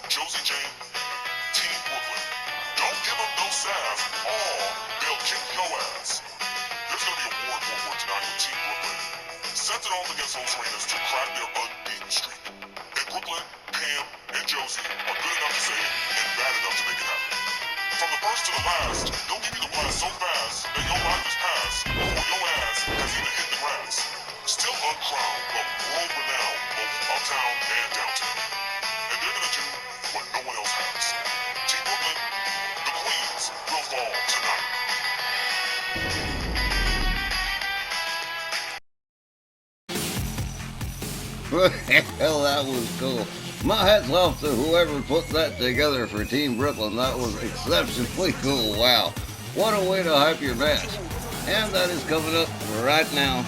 Josie Jane, Team Brooklyn. Don't give them no sass, or they'll kick your ass. There's going to be a war tonight with Team Brooklyn. Sent it off against those Reinas to crack their unbeaten streak. And Brooklyn, Pam, and Josie are good enough to say it and bad enough to make it happen. From the first to the last, they'll give you the blast so fast that your life is past before your ass has even hit the grass. Still uncrowned, but world-renowned both uptown and downtown. And they're going to do what no one else has. Team Brooklyn, the Queens will fall tonight. Hell, that was cool. My hat's off to whoever put that together for Team Brooklyn. That was exceptionally cool. Wow. What a way to hype your match. And that is coming up right now.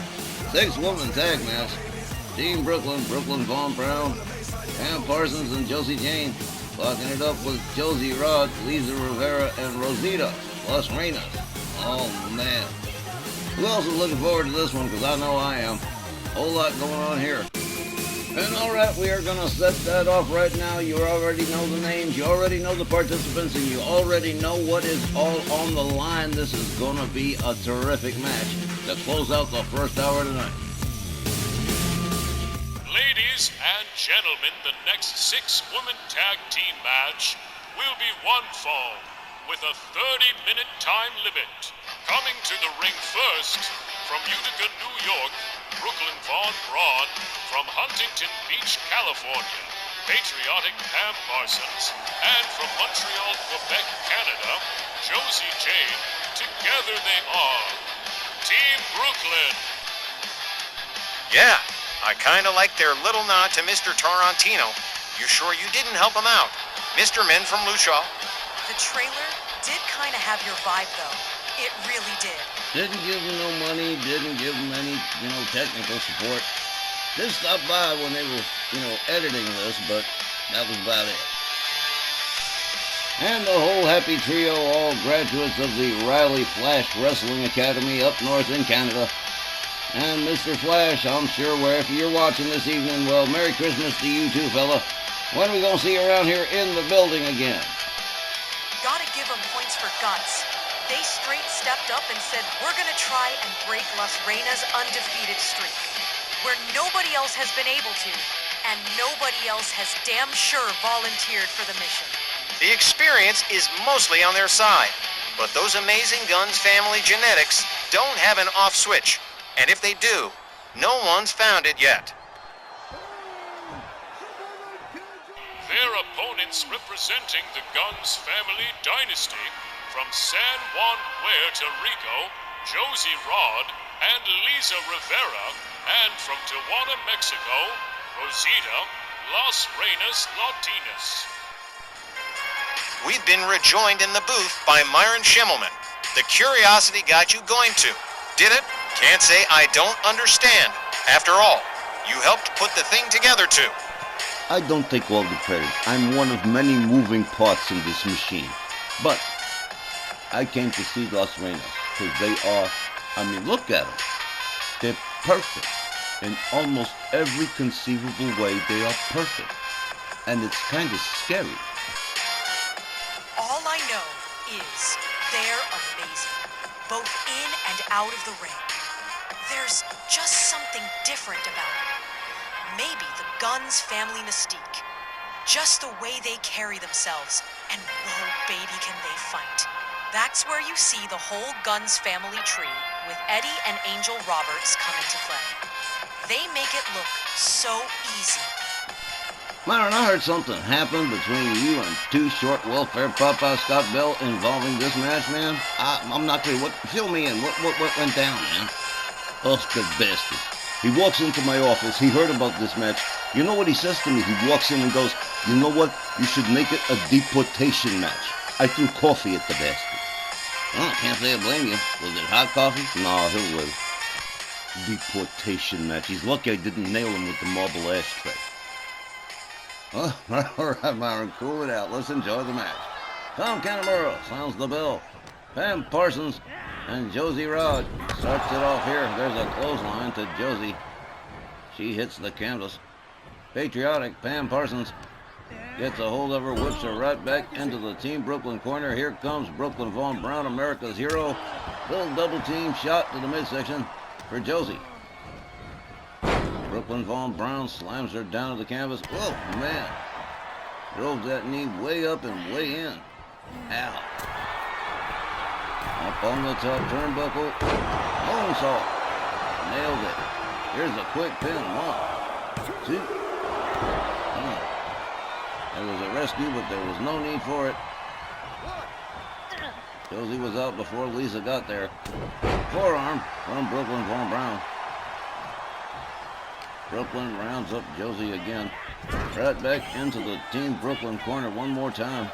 6-woman tag match. Team Brooklyn, Brooklyn Von Brown, Pam Parsons, and Josie Jane. Locking it up with Josie Rod, Lisa Rivera, and Rosita, plus Reinas. Oh, man. Who else is looking forward to this one? Because I know I am. Whole lot going on here. And alright, we are going to set that off right now. You already know the names, you already know the participants, and you already know what is all on the line. This is going to be a terrific match to close out the first hour tonight. Ladies and gentlemen, the next 6-woman tag team match will be one fall with a 30-minute time limit. Coming to the ring first, from Utica, New York, Brooklyn Von Braun. From Huntington Beach, California, patriotic Pam Parsons. And from Montreal, Quebec, Canada, Josie Jane. Together they are Team Brooklyn. Yeah, I kinda like their little nod to Mr. Tarantino. You sure you didn't help him out? Mr. Men from Luchaw. The trailer did kinda have your vibe, though. It really did. Didn't give him no money, didn't give him any, technical support. Just stopped by when they were, editing this, but that was about it. And the whole happy trio, all graduates of the Riley Flash Wrestling Academy up north in Canada. And Mr. Flash, I'm sure wherever you're watching this evening, well, Merry Christmas to you too, fella. When are we going to see you around here in the building again? Gotta give them points for guts. They straight stepped up and said, we're gonna try and break Las Reinas' undefeated streak, where nobody else has been able to, and nobody else has damn sure volunteered for the mission. The experience is mostly on their side, but those amazing Guns family genetics don't have an off switch, and if they do, no one's found it yet. Their opponents representing the Guns family dynasty from San Juan, Puerto Rico, Josie Rod and Lisa Rivera, and from Tijuana, Mexico, Rosita, Las Reinas Latinas. We've been rejoined in the booth by Myron Schimmelman. The curiosity got you going to. Did it? Can't say I don't understand. After all, you helped put the thing together too. I don't take all the credit. I'm one of many moving parts in this machine. But I came to see Las Reinas because they are, look at them. They're perfect. In almost every conceivable way, they are perfect. And it's kind of scary. All I know is they're amazing, both in and out of the ring. There's just something different about them. Maybe the Guns family mystique. Just the way they carry themselves. And whoa, baby, can they fight. That's where you see the whole Guns family tree with Eddie and Angel Roberts come into play. They make it look so easy. Myron, I heard something happened between you and Too Short Welfare Papa Scott Bell involving this match, man. I'm not clear. Fill me in. What went down, man? Oscar bastard. He walks into my office. He heard about this match. You know what he says to me? He walks in and goes, you know what? You should make it a deportation match. I threw coffee at the bastard. Well, can't say I blame you. Was it hot coffee? No, he'll live. Deportation match. He's lucky I didn't nail him with the marble ashtray. Oh, all right, Myron, cool it out. Let's enjoy the match. Tom Canamura sounds the bell. Pam Parsons and Josie Rod starts it off here. There's a clothesline to Josie. She hits the canvas. Patriotic Pam Parsons Gets a hold of her, whips her right back into the Team Brooklyn corner. Here comes Brooklyn Vaughn Brown, America's hero. Little double team shot to the midsection for Josie. Brooklyn Vaughn Brown slams her down to the canvas. Whoa, man. Drove that knee way up and way in. Ow. Up on the top turnbuckle. Moonsault. Nailed it. Here's a quick pin. 1, 2. There was a rescue, but there was no need for it. Josie was out before Lisa got there. Forearm from Brooklyn Vaughn Brown. Brooklyn rounds up Josie again. Right back into the Team Brooklyn corner one more time.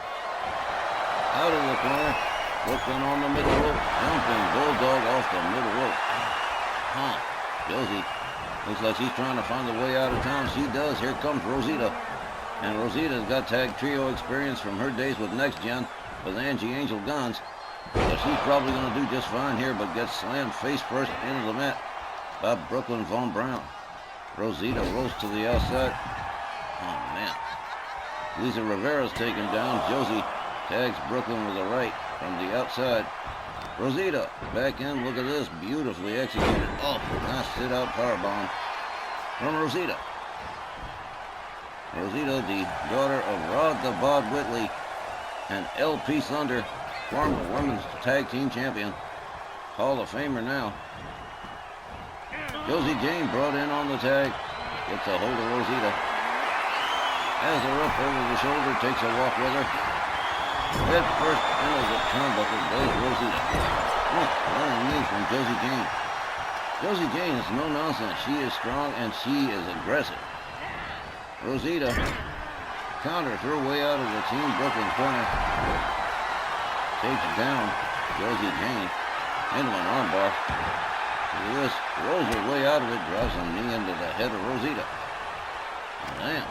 Out of the corner. Brooklyn on the middle rope. Jumping bulldog off the middle rope. Josie looks like she's trying to find a way out of town. She does. Here comes Rosita. And Rosita's got tag trio experience from her days with Next Gen with Angie Angel Guns. So she's probably going to do just fine here, but gets slammed face first into the mat by Brooklyn Vaughn Brown. Rosita rolls to the outside. Oh, man. Lisa Rivera's taken down. Josie tags Brooklyn with a right from the outside. Rosita back in. Look at this. Beautifully executed. Oh, nice sit-out powerbomb from Rosita. Rosita, the daughter of Rod the Bod Whitley and LP Thunder, former women's tag team champion. Hall of Famer now. Josie Jane brought in on the tag. Gets a hold of Rosita. Has her up over the shoulder, takes a walk with her. Head first into the turnbuckle goes Rosita. Running knee from Josie Jane. Josie Jane is no nonsense. She is strong and she is aggressive. Rosita counters her way out of the Team Brooklyn corner. Takes down Josie Jane into an armbar. Look at this. Rolls her way out of it. Drives a knee into the head of Rosita. Man.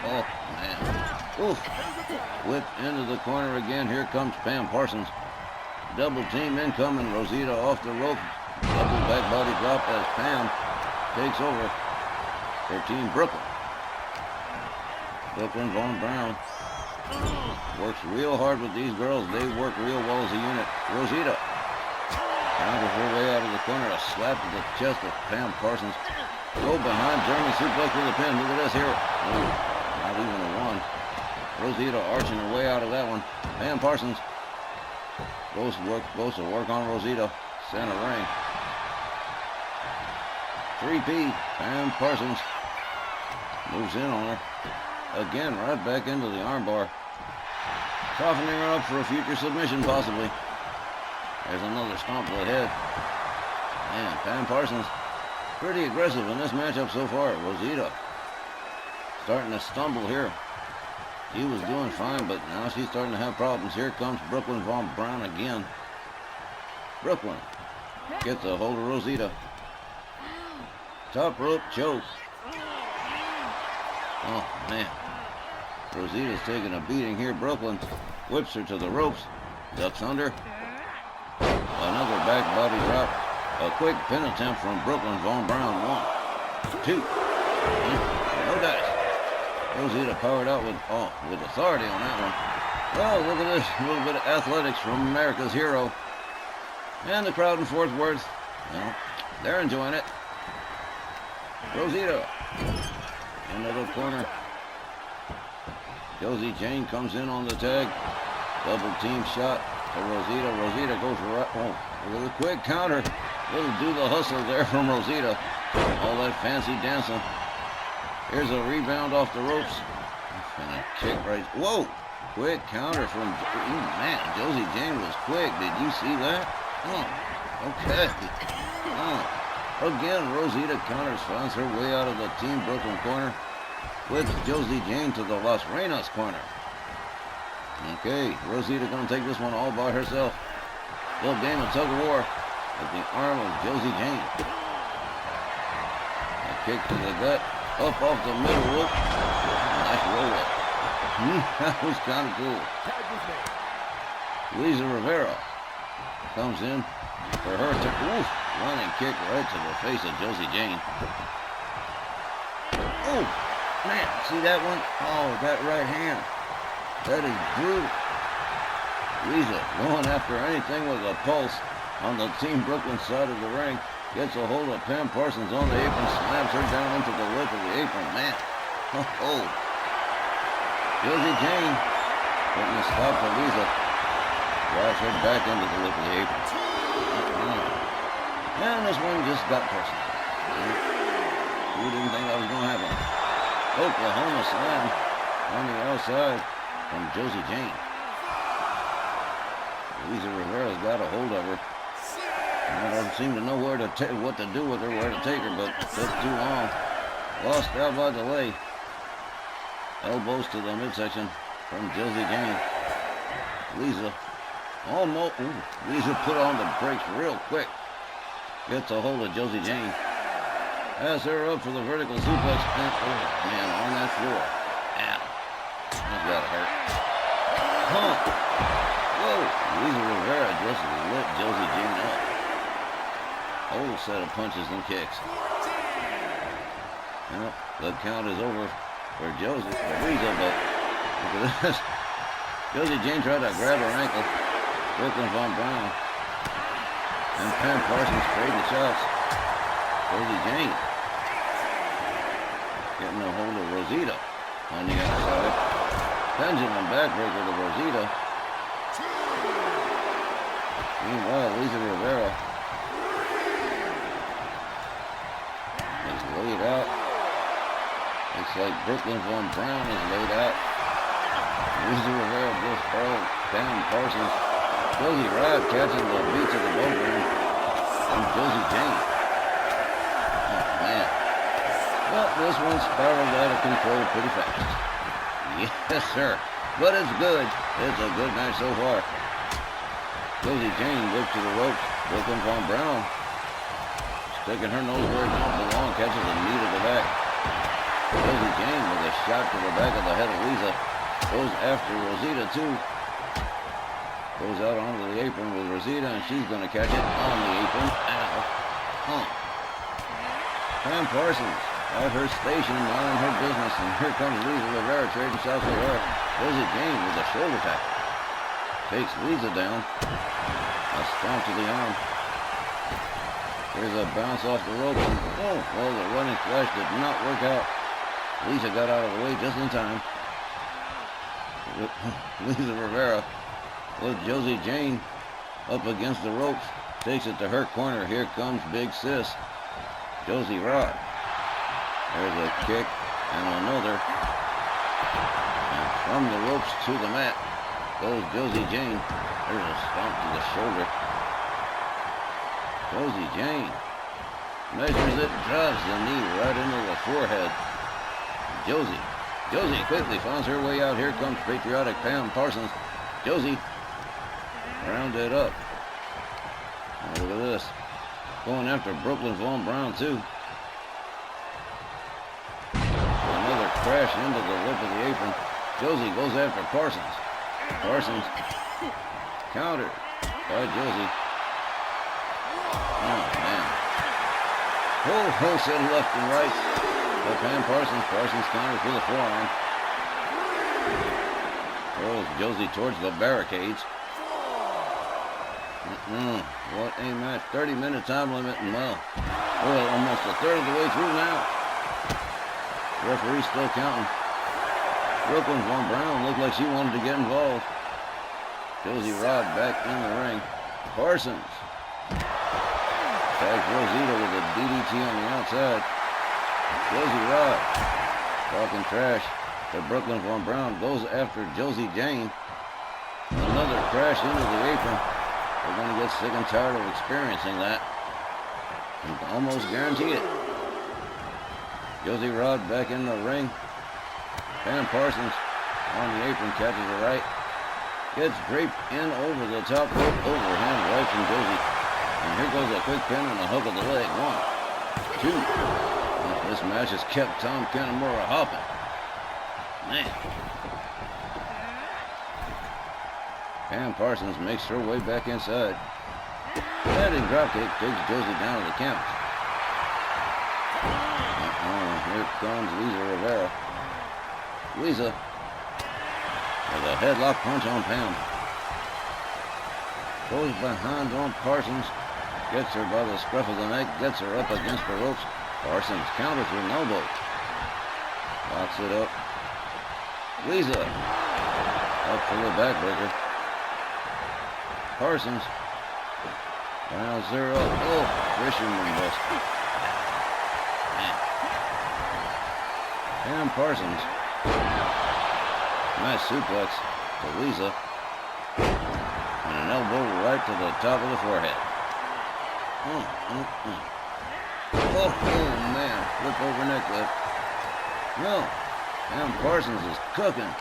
Oh, man. Oof. Whipped into the corner again. Here comes Pam Parsons. Double team incoming. Rosita off the rope. Double back body drop as Pam takes over for Team Brooklyn. Brooklyn Vaughn Brown works real hard with these girls. They work real well as a unit. Rosita counters her way out of the corner. A slap to the chest of Pam Parsons. Go behind German suplex with a pin. Look at this here. Ooh, not even a 1. Rosita arching her way out of that one. Pam Parsons goes to work on Rosita. Center ring. 3P. Pam Parsons moves in on her. Again, right back into the armbar. Softening her up for a future submission, possibly. There's another stomp to the head. Man, Pam Parsons pretty aggressive in this matchup so far. Rosita starting to stumble here. She was doing fine, but now she's starting to have problems. Here comes Brooklyn Vaughn Brown again. Brooklyn gets a hold of Rosita. Top rope choke. Oh, man. Rosita's taking a beating here. Brooklyn whips her to the ropes. Ducks under. Another back body drop. A quick pin attempt from Brooklyn Vaughn Brown. 1, 2. No dice. Rosita powered out with authority on that one. Oh, look at this. A little bit of athletics from America's hero. And the crowd in Fort Worth, well, they're enjoying it. Rosita into the corner. Josie Jane comes in on the tag. Double team shot to Rosita. Rosita goes right. Oh, with a quick counter. Little do the hustle there from Rosita. All that fancy dancing. Here's a rebound off the ropes. And a kick right. Whoa! Quick counter from. Man, Josie Jane was quick. Did you see that? Oh, okay. Oh. Again, Rosita counters, finds her way out of the Team Brooklyn corner. Flips Josie Jane to the Las Reinas corner. Okay, Rosita gonna take this one all by herself. Little game of tug of war with the arm of Josie Jane. A kick to the gut, up off the middle rope. Nice roll up. That was kind of cool. Lisa Rivera comes in for her running kick right to the face of Josie Jane. Oh, Man, see that one? Oh, that right hand. That is brutal. Lisa going after anything with a pulse on the Team Brooklyn side of the ring. Gets a hold of Pam Parsons on the apron, slams her down into the lip of the apron. Man. Oh. Josie Jane putting a stop to Lisa. Drives her back into the lip of the apron. And this one just got personal. Who didn't think that was going to happen? Oklahoma slam on the outside from Josie Jane. Lisa Rivera's got a hold of her. I don't seem to know what to do with her, where to take her, but took too long. Lost out by delay. Elbows to the midsection from Josie Jane. Lisa almost. Lisa put on the brakes real quick. Gets a hold of Josie Jane. Has her up for the vertical suplex. And, oh man, on that floor. Ow. That gotta hurt. Huh. Whoa. Lisa Rivera just lit Josie Jane up. Whole set of punches and kicks. Well, the count is over for Lisa, but look at this. Josie Jane tried to grab her ankle. Brooklyn Von Brown and Pam Parsons trading shots. Josie Jane getting a hold of Rosita on the outside. Pendulum backbreaker to Rosita. Meanwhile, Lisa Rivera is laid out. Looks like Brooklyn Von Brown is laid out. Lisa Rivera just hurled Pam Parsons. Josie Rod catching the beats of the boat from Josie Jane. Oh man. Well, this one spiraled out of control pretty fast. Yes, sir. But it's good. It's a good match so far. Josie Jane whips to the ropes. Brooklyn Von Brown sticking her nose where it don't belong, catches a knee to the back. Josie Jane with a shot to the back of the head of Lisa. Goes after Rosita too. Goes out onto the apron with Rosita, and she's going to catch it on the apron. Ow. Huh. Pam Parsons at her station, minding her business, and here comes Lisa Rivera trading shots with her. Josie Jane with a shoulder tackle. Takes Lisa down. A stomp to the arm. Here's a bounce off the rope. And, oh, well, the running flash did not work out. Lisa got out of the way just in time. Lisa Rivera with Josie Jane up against the ropes. Takes it to her corner. Here comes Big Sis. Josie Rod. There's a kick and another. And from the ropes to the mat goes Josie Jane. There's a stomp to the shoulder. Josie Jane measures it, drives the knee right into the forehead. Josie quickly finds her way out. Here comes patriotic Pam Parsons. Josie rounded up. Oh, look at this. Going after Brooklyn Von Brown too. Another crash into the lip of the apron. Josie goes after Parsons. Parsons countered by Josie. Oh man. Whole set left and right. But Pam Parsons counters with a forearm. Throws Josie towards the barricades. What a match. 30-minute time limit, and well, almost a third of the way through now. Referee still counting. Brooklyn Von Brown looked like she wanted to get involved. Josie Rod back in the ring. Parsons tags Rosita with a DDT on the outside. Josie Rod talking trash to Brooklyn Von Brown. Goes after Josie Jane. Another crash into the apron. We're going to get sick and tired of experiencing that. You can almost guarantee it. Josie Rod back in the ring. Pam Parsons on the apron, catches her right. Gets draped in over the top rope, overhand right from Josie. And here goes a quick pin and a hook of the leg. 1, 2. And this match has kept Tom Kanemaru hopping. Man. Pam Parsons makes her way back inside. Landing dropkick takes Josie down to the count. Here comes Lisa Rivera. Lisa with a headlock punch on Pam. Goes behind on Parsons. Gets her by the scruff of the neck. Gets her up against the ropes. Parsons counters with an elbow. Locks it up. Lisa up for the backbreaker. Parsons rounds her up. Oh, fisherman bust. Pam Parsons. Nice suplex to Lisa. And an elbow right to the top of the forehead. Oh, man. Flip over neck lift. No. Pam Parsons is cooking.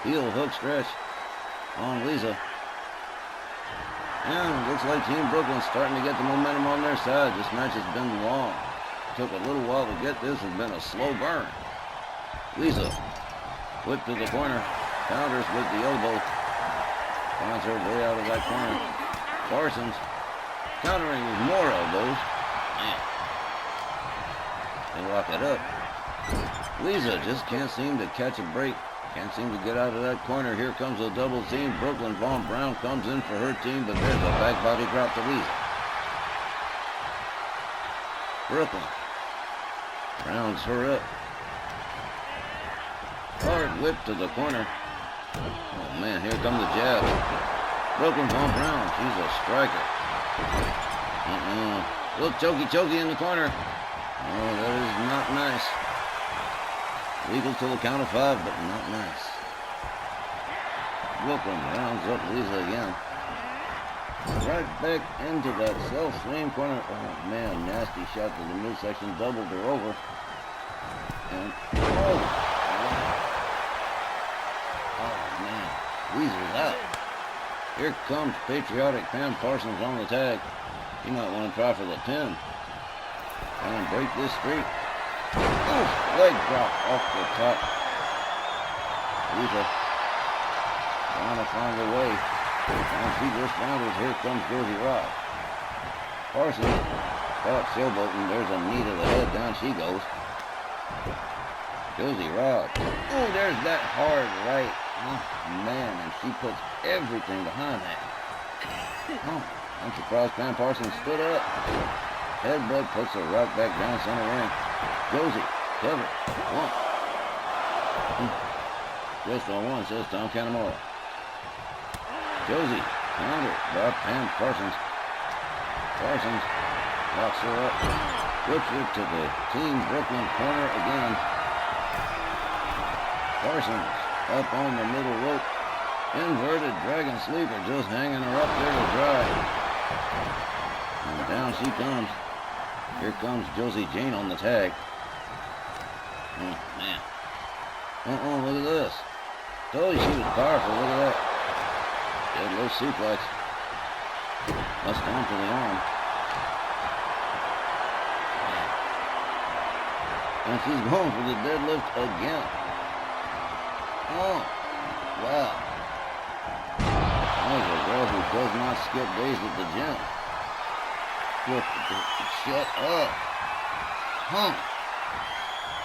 Heel hook stretch on Lisa. And looks like Team Brooklyn's starting to get the momentum on their side. This match has been long. Took a little while to get this. It's been a slow burn. Lisa, whip to the corner. Counters with the elbow. Finds her way out of that corner. Parsons countering with more elbows. Man. They lock it up. Lisa just can't seem to catch a break. Can't seem to get out of that corner. Here comes a double team. Brooklyn Von Brown comes in for her team, but there's a back body drop to Lisa. Brooklyn rounds her up. Hard whip to the corner. Oh man, here come the jabs. Brooklyn Von Brown, she's a striker. Look, chokey in the corner. Oh, that is not nice. Legal till the count of 5, but not nice. Brooklyn rounds up Lisa again. Right back into that self-same corner. Oh man, nasty shot to the midsection, doubled her over. And oh man, Lisa's out. Here comes patriotic Pam Parsons on the tag. You might want to try for the pin. And break this streak. Oof, leg drop off the top. Lisa trying to find a way. And she just found it. Here comes Josie Rod. Parsons caught showboating. There's a knee to the head. Down she goes. Josie Rod. Oh, there's that hard right. Oh, man, and she puts everything behind that. Oh, I'm surprised Pam Parsons stood up. Headbutt puts her right back down center ring. Josie, cover. 1. Just on 1, says Tom Canamora. Josie, counter by Pam Parsons. Parsons locks her up. Whips her to the Team Brooklyn corner again. Parsons up on the middle rope. Inverted dragon sleeper just hanging her up there to dry. And down she comes. Here comes Josie Jane on the tag. Oh, man. Look at this. Told you she was powerful. Look at that. Dead low suplex. Must down to the arm. And she's going for the deadlift again. Oh, wow. There's a girl who does not skip days at the gym. Shut up. Huh.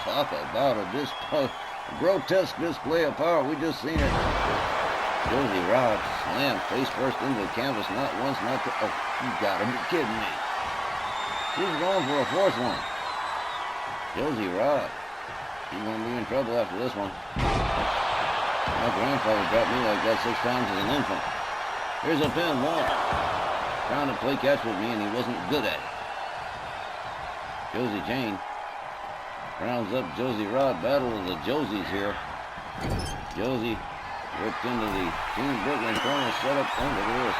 Talk about a grotesque display of power. We just seen it. Josie Rod slammed face first into the canvas. Not once, not twice. Oh, you gotta be kidding me. She's going for a 4th one. Josie Rod. She's gonna be in trouble after this one. My grandfather dropped me like that 6 times as an infant. Here's a pin, 1. Trying to play catch with me, and he wasn't good at it. Josie Jane rounds up Josie Rod. Battle of the Josies here. Josie whipped into the Team Brooklyn corner, set up. Oh, look at this.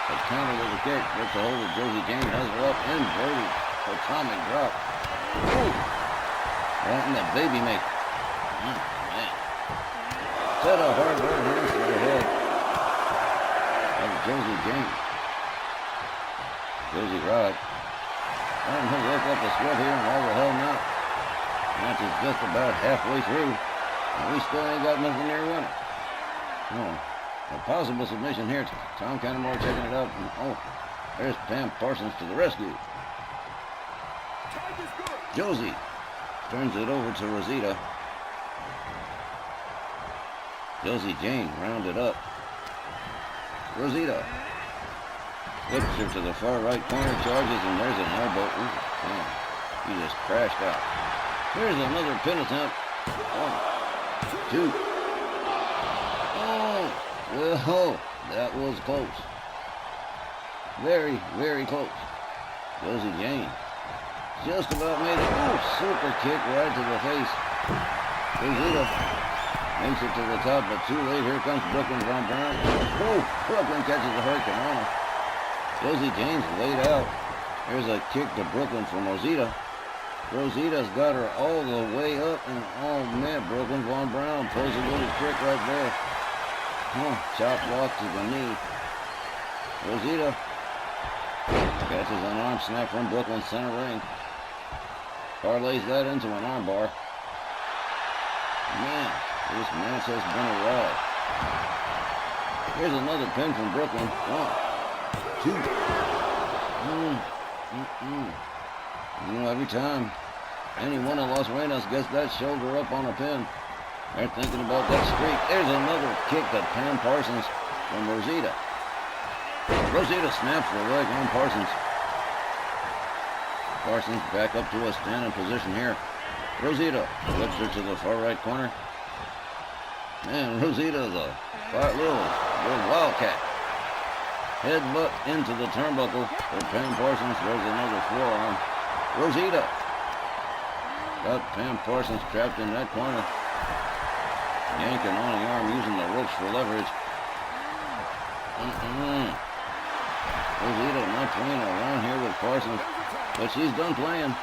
A counter with a kick. Gets a hold of Josie Jane, has her up, inverted atomic drop. Ooh. Right in the baby maker. Oh, man. Set a hard right hand to the head of Josie Jane. Josie Rod. Letting her work up a sweat here, and why the hell not? Match is just about halfway through, and we still ain't got nothing near winner. Oh, a possible submission here. Tom Canamore taking it up. And, oh, there's Pam Parsons to the rescue. Josie turns it over to Rosita. Josie Jane rounded up. Rosita flips her to the far right corner, charges, and there's an elbow. Ooh, damn. He just crashed out. Here's another pin attempt. 1, 2. Oh, well, that was close. Very, very close. Josie Jane just about made it. Oh, super kick right to the face. Rosita makes it to the top, but too late. Here comes Brooklyn Von Brown. Oh, Brooklyn catches the Hurricane Rana. Josie Jane's laid out. There's a kick to Brooklyn from Rosita. Rosita's got her all the way up, and oh man, Brooklyn Von Brown pulls a little trick right there. Chop block to the knee. Rosita catches an arm snap from Brooklyn center ring. Parlays that into an arm bar. Man, this match has been a ride. Here's another pin from Brooklyn. 1, 2. You know, every time anyone in Las Reinas gets that shoulder up on a pin, they're thinking about that streak. There's another kick to Pam Parsons from Rosita. Rosita snaps the leg on Parsons. Parsons back up to a standing position here. Rosita flips her to the far right corner. Man, Rosita's a little wildcat. Headbutt into the turnbuckle for Pam Parsons. There's another forearm. Rosita got Pam Parsons trapped in that corner. Yanking on the arm, using the ropes for leverage. Rosita not playing around here with Parsons, but she's done playing.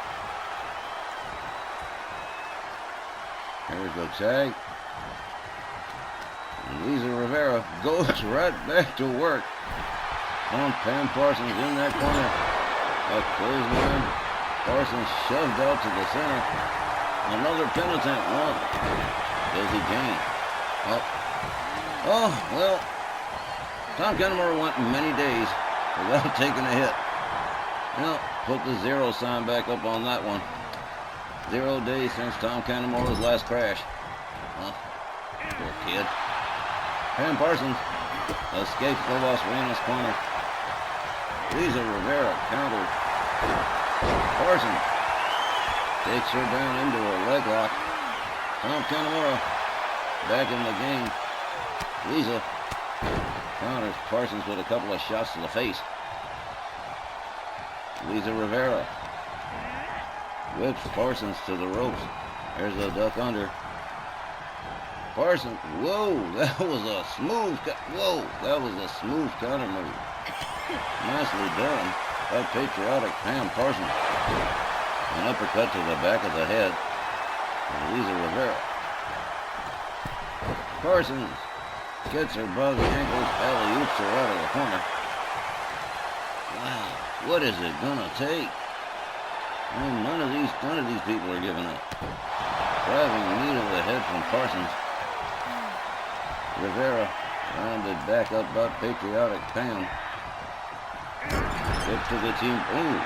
Here's the tag. And Lisa Rivera goes right back to work on Pam Parsons in that corner. A clothesline. Parsons shoved out to the center. Another pin attempt. 1. Josie Jane. Oh, well, Tom Kennemore went many days without taking a hit. Well, put the 0 sign back up on that one. 0 days since Tom Kennemore's last crash. Poor kid. Pam Parsons escapes the Las Reinas corner. Lisa Rivera counters. Parsons takes her down into a leg lock. Tom Kennemore back in the game. Lisa counters Parsons with a couple of shots to the face. Lisa Rivera whips Parsons to the ropes. There's a duck under. Parsons, whoa, that was a smooth counter move. Nicely done by patriotic Pam Parsons. An uppercut to the back of the head of Lisa Rivera. Parsons gets her by the ankles, alley-oops her out of the corner. Wow, what is it gonna take? None of these people are giving up. Driving knee to the head from Parsons. Rivera rounded back up by patriotic Pam. Flip to the team. Ooh,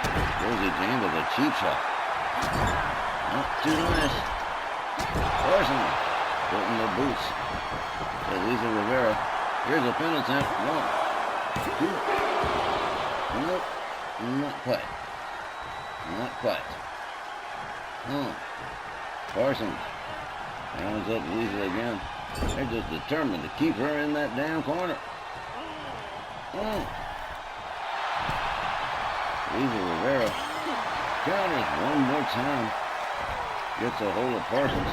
Josie Jane with a cheap shot. Not too nice. Parsons putting the boots to Lisa Rivera. Here's a pin attempt. 1, 2. Nope, not quite. Not quite. Parsons rounds up Lisa again. They're just determined to keep her in that damn corner. Lisa Rivera counters one more time. Gets a hold of Parsons.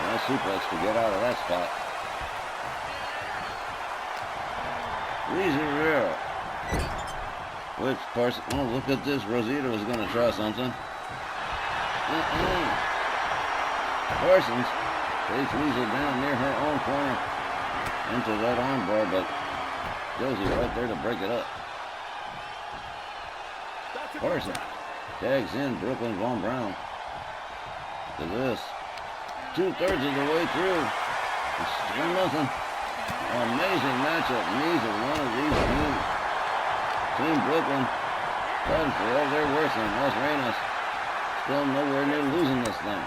Nice suplex to get out of that spot. Lisa Rivera whips Parsons. Oh, look at this. Rosita was going to try something. Parsons takes Lisa down near her own corner into that armbar, but Josie right there to break it up. Parsons tags in Brooklyn Von Brown. Look at this. 2/3 of the way through. It's still nothing. Amazing matchup. Neither one of these teams. Team Brooklyn fighting for all their worth in Las Reinas. Still nowhere near losing this thing.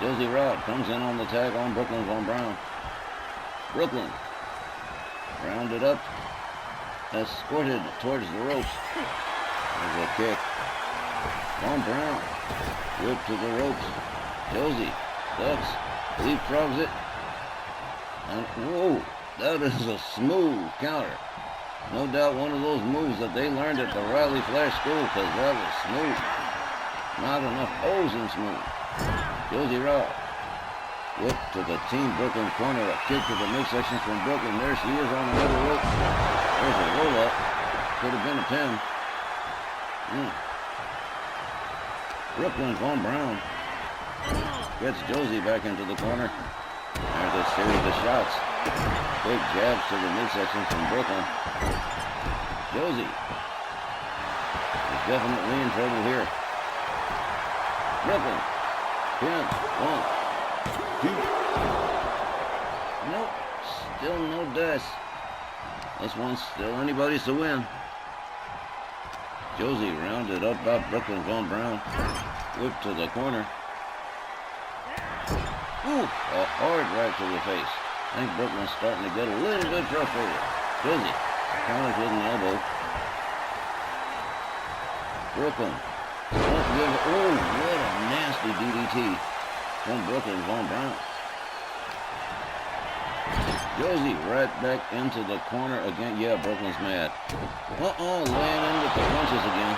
Josie Rod comes in on the tag on Brooklyn Von Brown. Brooklyn rounded up, escorted towards the ropes. There's a kick. Von Brown whipped to the ropes. Josie ducks, leapfrogs it. And whoa, that is a smooth counter. No doubt one of those moves that they learned at the Riley Flash School, because that was smooth. Not enough O's in smooth. Josie Rod whipped to the Team Brooklyn corner. A kick to the midsection from Brooklyn. There she is on the middle rope. There's a roll-up. Could have been a pin. Brooklyn Von Brown gets Josie back into the corner. There's a series of shots. Big jabs to the midsection from Brooklyn. Josie is definitely in trouble here. Brooklyn. Pin. 1, 2. Nope. Still no dice. This one's still anybody's to win. Josie rounded up by Brooklyn Von Brown. Whipped to the corner. Ooh, a hard right to the face. I think Brooklyn's starting to get a little bit frustrated. Josie counters with an elbow. Brooklyn won't give. Oh, what a nasty DDT from Brooklyn Von Brown. Josie right back into the corner again. Yeah, Brooklyn's mad. Laying in with the punches again.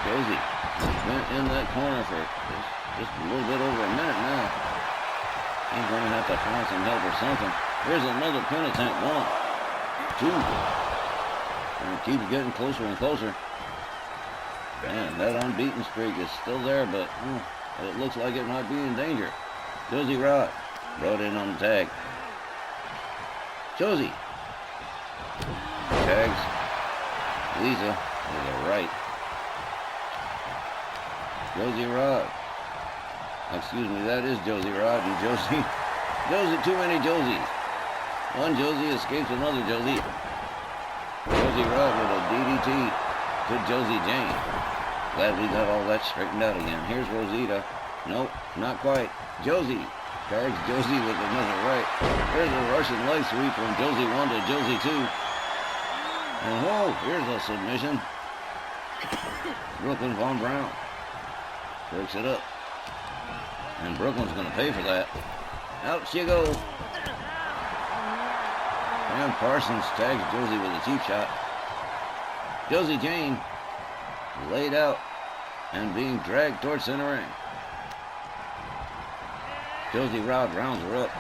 Josie went in that corner for just a little bit over a minute now. He's going to have to find some help or something. Here's another pin attempt. 1, 2. And it keeps getting closer and closer. Man, that unbeaten streak is still there, but it looks like it might be in danger. Josie Rod brought in on the tag. Josie tags Lisa with a right. Josie Rod. Excuse me, that is Josie Rod and Josie. Too many Josies. One Josie escapes another Josie. Josie Rod with a DDT to Josie Jane. Glad we got all that straightened out again. Here's Rosita. Nope, not quite. Josie tags Josie with another right. There's a Russian leg sweep from Josie 1 to Josie 2. And whoa, here's a submission. Brooklyn Von Brown breaks it up. And Brooklyn's going to pay for that. Out she goes. And Parsons tags Josie with a cheap shot. Josie Jane laid out and being dragged towards center ring. Josie Rod rounds her up.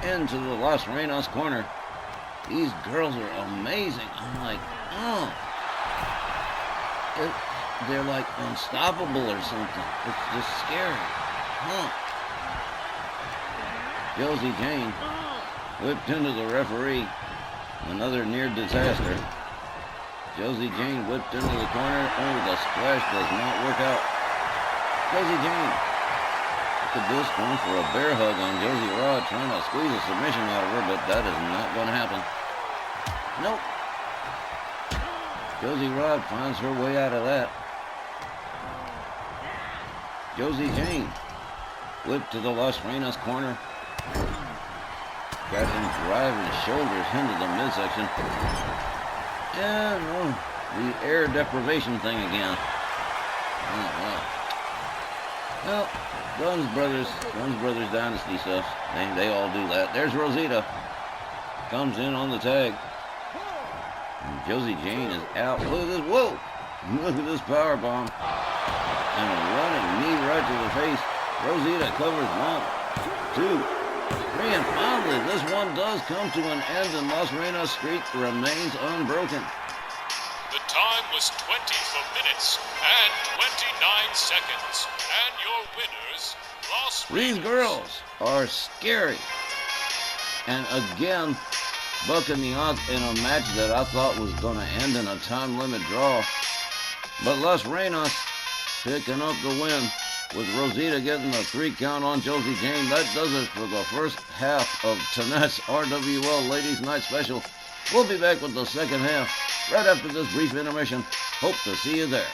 Into the Las Reinas corner. These girls are amazing. I'm like, they're like unstoppable or something. It's just scary. Josie Jane whipped into the referee. Another near disaster. Josie Jane whipped into the corner. Oh, the splash does not work out. Josie Jane. Look at this, going for a bear hug on Josie Rod, trying to squeeze a submission out of her, but that is not going to happen. Nope. Josie Rod finds her way out of that. Josie Jane whipped to the Las Reinas corner. Got him driving shoulders into the midsection. And the air deprivation thing again. Well, Guns Brothers Dynasty stuff. They all do that. There's Rosita. Comes in on the tag. And Josie Jane is out. Look at this. Whoa! Look at this power bomb. And a running knee right to the face. Rosita covers 1, 2, 3, and finally this one does come to an end, and Las Reinas' streak remains unbroken. The time was 24 minutes and 29 seconds. And your winners, Las Reinas. These girls are scary. And again, bucking the odds in a match that I thought was going to end in a time limit draw. But Las Reinas picking up the win with Rosita getting the 3 count on Josie Jane. That does it for the first half of tonight's RWL Ladies Night Special. We'll be back with the second half right after this brief intermission. Hope to see you there.